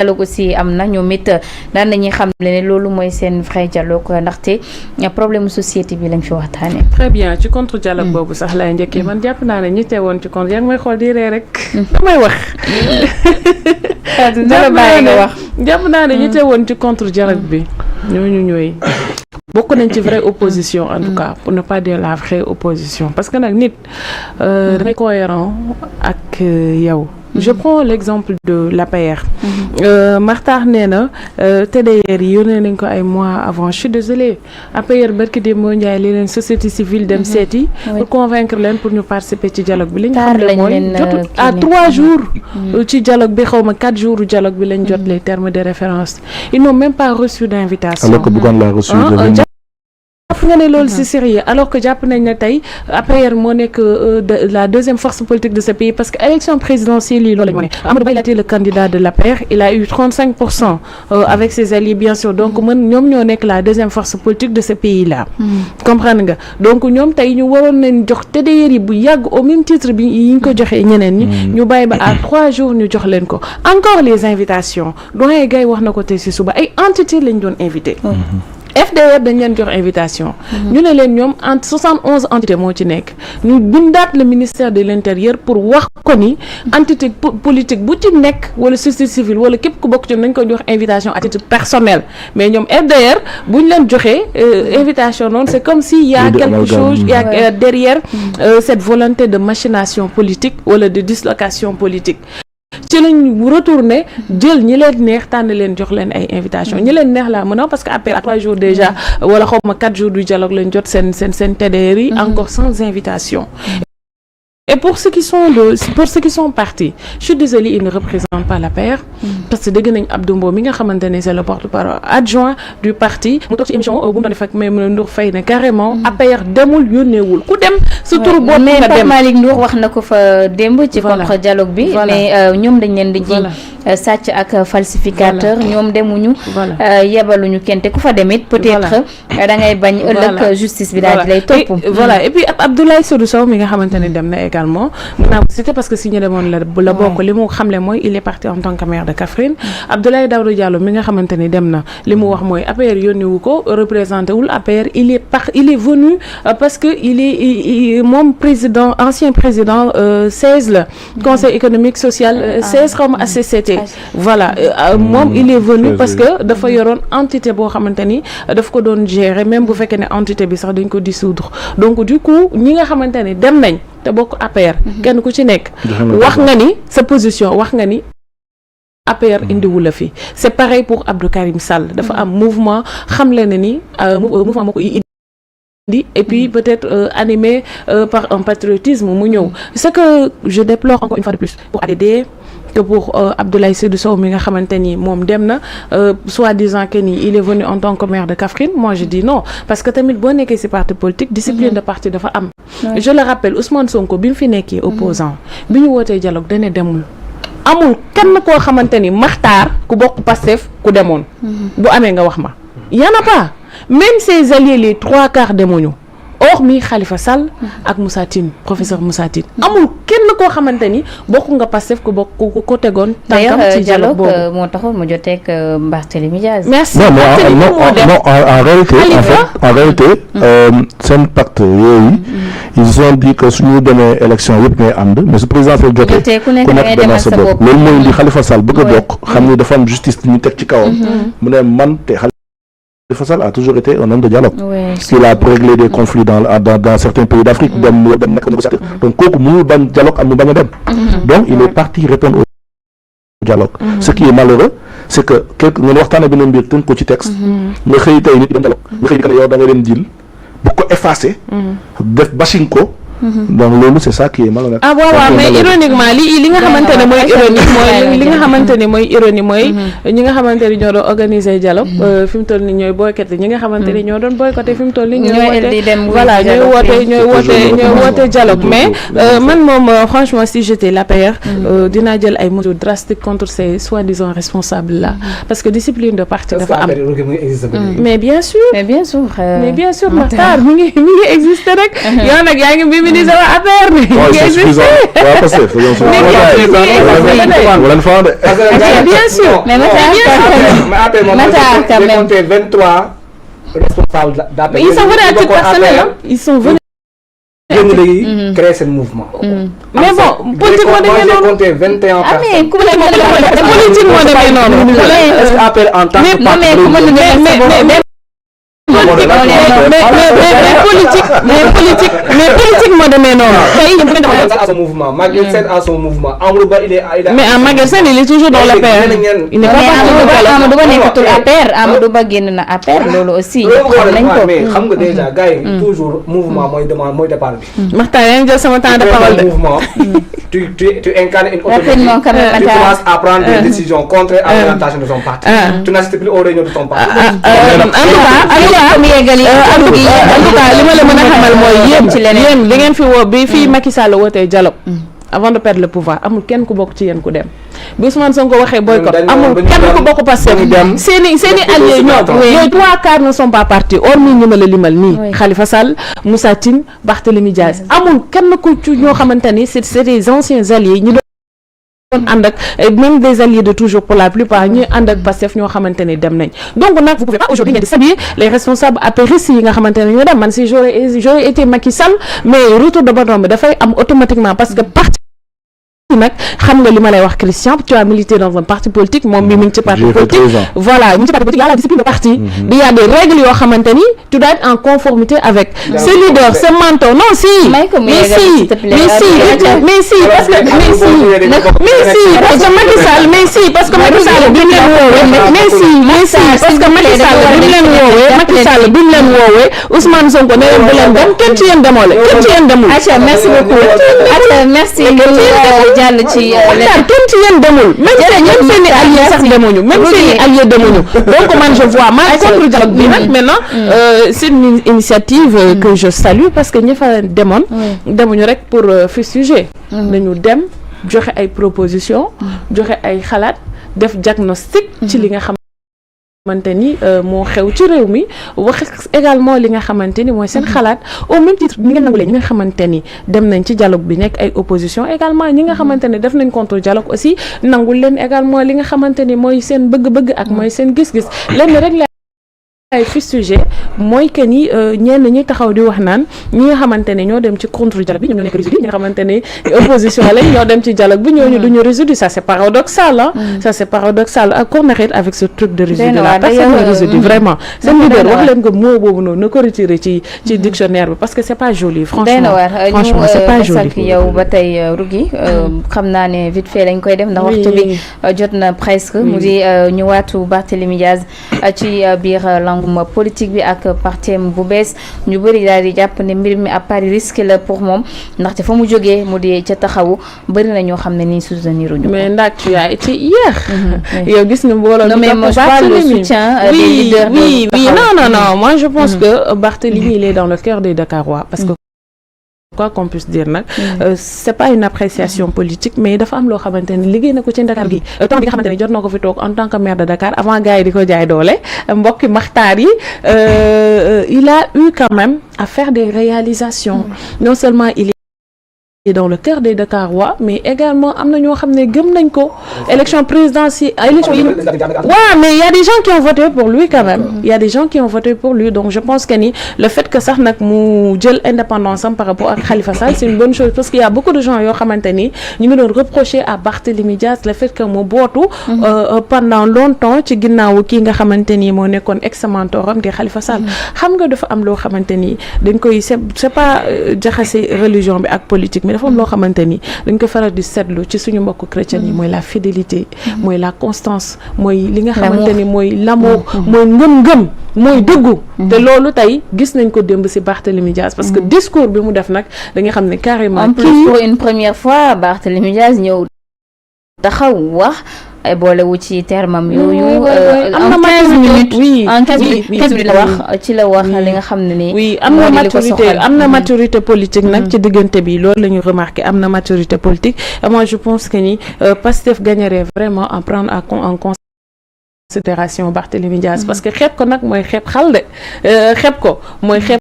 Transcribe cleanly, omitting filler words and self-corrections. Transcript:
dialogue aussi am na ñoom it daan nañuy xam ne loolu mooy seen vrai dialogue ndaxte problème société bi lañ fi waxtaanee. très bien ci contre dialogue boobu sax lay njëkkee man jàpp naa ne ñi teewoon ci contre yaa ngi may xool di ree rek damay wax. jàpp naa ne ñi teewoon ci contre dialogue bi ñooñu ñooy bokk nañ ci vraie opposition en tout cas pour ne pas dire la vraie opposition parce que nag nit dangay cohérent ak yow. Je prends l'exemple de l'APR. Makhtar nee na TDR yi yónnee nañ ko ay mois avant je suis désolée APR barki démb Ndiaye li leen société civile dem seeti pour convaincre leen pour ñu participer ci dialogue bi li ñu xam ne mooy jot à 3 jours ci dialogue bi xaw ma 4 jours dialogue bi lañ jot les termes de référence ils n'ont même pas reçu d'invitation alors que Bougane l'a reçu jàpp nga ne loolu c'est sérieux alors que jàpp nañ ne tey APR moo nekk la deuxième force politique de ce pays parce que élection présidentielle yi loolu la ñu wane Amadou Ba il a été le candidat de l'APR il a eu 35% avec ses alliés bien sûr donc ñoom ñoo nekk la deuxième force politique de ce pays là comprendre nga donc ñoom tey ñu waroon nañ jox TDR yi bu yàgg au même titre bi yi ñu ko joxee ñeneen ñi ñu bàyyi ba à 3 jours ñu jox leen ko encore les invitations doyen Gaye wax na ko tey ci suba ay entités lañ doon invité FDR dañ leen jox invitation ñu ne leen ñoom entre 71 entités moo ci nekk ñu bindaat le ministère de l'intérieur pour wax ko ni entité politique bu ci nekk wala société civile wala képp ku bokk ci nañ ko jox invitation à titre personnel mais ñoom FDR bu ñu leen joxee invitation noonu c'est comme s'il y a quelque chose il y a derrière cette volonté de machination politique wala de dislocation politique ci lañ retourné jël ñi leen neex tànn leen jox leen ay invitation ñi leen neex laa mën a parce que après à 3 jours déjà wala xaw ma 4 jours du dialogue lañ jot seen TDR yi encore sans invitation et pour ceux qui sont partis je suis désolée ils ne représentent pas l'APR parce que dégg nañ Abdou Mbow mi nga xamante ne c'est le porte-parole adjoint du parti mu toog ci émission bu mu doon def ak Maïmouna Ndour Faye ne carrément APR demul yónneewul ku dem surtout boo mais nga Pape dem Malick Ndour wax na ko fa démb ci contre dialogue bi mais ñoom dañ leen di ji sàcc ak falsificateur ñoom demuñu yebaluñu kenn te ku fa demit peut-être da ngay bañ ëllëg justice bi daal di lay topp voilà et puis Abdoulaye Seydou Sow mi nga xamante ne dem na également c'était parce que si ñu demoon la bokk li mu xamle mooy il est parti en tant que maire de Kaffrine Abdoulaye Daouda Diallo mi nga xamante ni dem na li mu wax mooy APR yónni wu ko représenté wul APR il est venu parce que il est moom président ancien président 16 la conseil économique social 16 comme ACCT voilà moom il est venu parce que dafa yoroon entité boo xamante ni daf ko doon gérer même bu fekkee ne entité bi sax dañ ko dissoudre donc du coup ñi nga xamante ni dem nañ te bokk APR kenn ku ci nekk wax nga ni sa position wax nga ni APR indiwu la fi c'est pareil pour Abdou Karim Sall dafa am mouvement xam le ne ni mouvement moo ko indi et puis peut-être animé par un patriotisme mu ñëw ce que je déplore encore une fois de plus pour ADD que pour Abdoulaye Seydou Sow mi nga xamante ni moom dem na soi-disant que ni il est venu en tant que maire de Kaffrine moi je dis non parce que tamit boo nekkee ci parti politique discipline de parti dafa am je le rappelle Ousmane Sonko bi mu fi nekkee opposant bi ñu wootee dialogue dane demul amul kenn koo xamante ni Makhtar ku bokk Pastef ku demoon bu amee nga wax ma y en a pas même ses alliés les 3/4 demuñu hormis Khalifa Sall ak Moussa Tine professeur Moussa Tine amul kenn koo xamante ni bokk nga Pastef ku bokk ko tegoon tànkam ci dialogue boobu moo taxoon mu joteeg Barthélémy Diaz merci non en réalité seen pacte yooyu ils ont dit que suñu demee élection yëpp ngay ànd mais su président fee jotee ku nekk demal sa bopp loolu mooy indi Khalifa Sall bëgg a bokk xam ni dafa am justice ñu teg ci kawam mu ne man te Khalifa Sall a toujours été un homme de dialogue. Il a réglé des conflits dans certains pays d'Afrique. Dem nekk négociateur. Donc kooku mënul bañ dialogue am mu bañ a dem. Donc il est parti répondre au dialogue. Ce qui est malheureux c'est que ngeen waxtaanee benn mbir tënk ko ci texte. nga xëy tey nit dem dialogue. nga xëy ni yow da nga dem deal bu ko effacer. def bashing ko. donc loolu c'est ça qui est malhonnête. ah waaw mais ironiquement li nga xamante ne mooy ironique mooy li nga xamante ne mooy ironie mooy ñi nga xamante ni ñoo doon organiser dialogue fi mu toll nii ñooy boycotté ñi nga xamante ni ñoo doon boycotté fi mu toll nii ñooy woote dialogue mais man moom franchement si j'étais l'APR dinaa jël ay mesures drastiques contre ces soi-disant responsables là parce que discipline de parti dafa am mais bien sûr Makhtar mi ngi exister rek yow nag yaa ngi féminiser waa APR bi. c'est suffisant waaw parce que bien sûr. mais Matar quand même 23 responsables d'APR. Ils sont venus à titre personnel. Ils sont venus. Créer ce mouvement. Mais bon, politiquement j'ai compté 21 personnes. mais politiquement est-ce qu'APR en tant que mais politiquement demee noonu. à son mouvement. Maguette Sène à son mouvement. Amadou Ba il est mais Maguette Sène il est toujours dans l'APR. Il n'est pas Amadou Ba nekkatul APR Amadou Ba génn na APR loolu aussi. mais xam nga déjà gars yi toujours mouvement mooy demande mooy départ bi. Maxtaan yaa ngi jël sama temps de parole de. mouvement tu incarnes une autorité. Tu commences à prendre des décisions contraires à l'orientation de son parti. Tu n'assistes plus aux réunions de ton parti. en tout cas li ma la mën a xamal mooy yéen li ngeen fi woo bi fii Macky Sall wootee dialogue avant de perdre le pouvoir amul kenn ku bokk ci yéen ku dem bi Ousmane Sonko waxee boycott amul kenn ku bokk Pastef seeni alliés ñoom 3/4 ne sont pas partis hormis ñi ma la limal nii Khalifa Sall Moussa Tine Barthélémy Dias amul kenn ku ci ñoo xamante ni c'est des anciens alliés ñi ànd ak même des alliés de toujours pour la plupart ñuy ànd ak Pastef ñoo xamante ne dem nañ donc nag vous pouvez pas aujourd'hui ngeen di saluer les responsables apéristes yi nga xamante ne ñoo dem man si j'aurais été Macky Sall mais retour de bâton bi dafay am automatiquement parce que parti nag xam nga li ma lay wax Christian tu as milité dans un parti politique moom mi ngi ci parti politique voilà mi ngi ci parti politique y a la discipline de parti il y a des règles yoo xamante ni tu dois être en conformité avec ce leader ce mentor non si mais si parce que Macky Sall parce que Macky Sall bi mu leen woowee parce que Macky Sall bi mu leen woowee Ousmane Sonko ne leen bu leen dem kenn ci yéen demoo la kenn ci yéen demul merci beaucoup merci jàll ci kenn ci yéen demul même seeni alliés sax demuñu même seeni alliés demuñu donc man je vois mal contre dialogue bi nag maintenant c'est une initiative que je salue parce que ñi fa demuñu rek pour fustiger nañu dem joxe ay proposition joxe ay xalaat def diagnostic ci li nga xamante ni moo xew ci réew mi wax également li nga xamante ni mooy seen xalaat au même titre ñi nga nangulee ñi nga xamante ni dem nañ ci dialogue bi nekk ay opposition également ñi nga xamante ne def nañ contre dialogue aussi nangul leen également li nga xamante ni mooy seen bëgg-bëgg ak mooy seen gis-gis lenn rek la ay fustigé mooy que ni ñenn ñi taxaw di wax naan ñi nga xamante ne ñoo dem ci contre dialogue bi ñoom ñoo nekk résidu ñi nga xamante ne opposition lañ ñoo dem ci dialogue bi ñooñu duñu résidu ça c'est paradoxal hein ça c'est paradoxal ak qu'on arrête avec ce truc de résidu là personne ne résidu vraiment seen leader wax leen que mot boobu noonu na ko retiré ci dictionnaire bi parce que c'est pas joli franchement c'est pas joli yow ba tey Rougui xam naa ne vite fait lañ koy def ndax waxtu bi jot na presque mu di ñu waatu Barthélémy Dias ci biir politique bi ak partem bu bees ñu bëri daal di jàpp ne mbir mi à Paris risque la pour moom ndaxte fa mu jógee mu di ca taxawu bëri na ñoo xam ne nii soutenir ñu ko. mais ndax tu as été hier. yow gis nga mbooloo non mais moi je parle le soutien des leaders. oui non moi je pense que Barthélémy il est dans le cœur des Dakarois parce que quoi qu'on puisse dire nag c'est pas une appréciation politique mais dafa am loo xamante ni liggéey na ko ci Dakar gi temps bi nga xamante ni jot na ko fi toog en tant que maire de Dakar avant gars yi di ko jaay doole mbokki maxtaar yi il a eu quand même à faire des réalisations non seulement il est dans le cœur des Dakarois mais également am na ñoo xam ne gëm nañ ko élection présidentielle mais il y a des gens qui ont voté pour lui quand même il y a des gens qui ont voté pour lui donc je pense que ni le fait que sax nag mu jël indépendance am par rapport ak Khalifa Sall c'est une bonne chose parce qu'il y a beaucoup de gens yoo xamante ni ñu ngi doon reprocher à Barthélémy Dias le fait que mu bootu pendant longtemps ci ginnaawu kii nga xamante ni moo nekkoon ex-mentoram di Khalifa Sall xam nga dafa am loo xamante ni dañ koy c'est pas jaxase religion bi ak politique dafa am loo xamante ni dañ ko faral di seetlu ci suñu mbokku chrétien yi mooy la fidélité mooy la constance mooy li nga xamante ni mooy l'amour mooy ngëm-ngëm mooy dëggu te loolu tey gis nañ ko démb ci Barthélémy Dias parce que discours bi mu def nag da nga xam ne carrément en plus pour une première fois Barthélémy Dias ñëw taxaw wax ay boolewu ci termam yooyu am na 15 minutes en 15 minutes la wax ci la wax li nga xam ne ni oui am na maturité politique nag ci diggante bi loolu la ñu remarqué am na maturité politique et moi je pense que ni Pastef gagnerait vraiment à prendre en considération Barthélémy Dias parce que xeeb ko nag mooy xeeb xal de xeeb ko mooy xeeb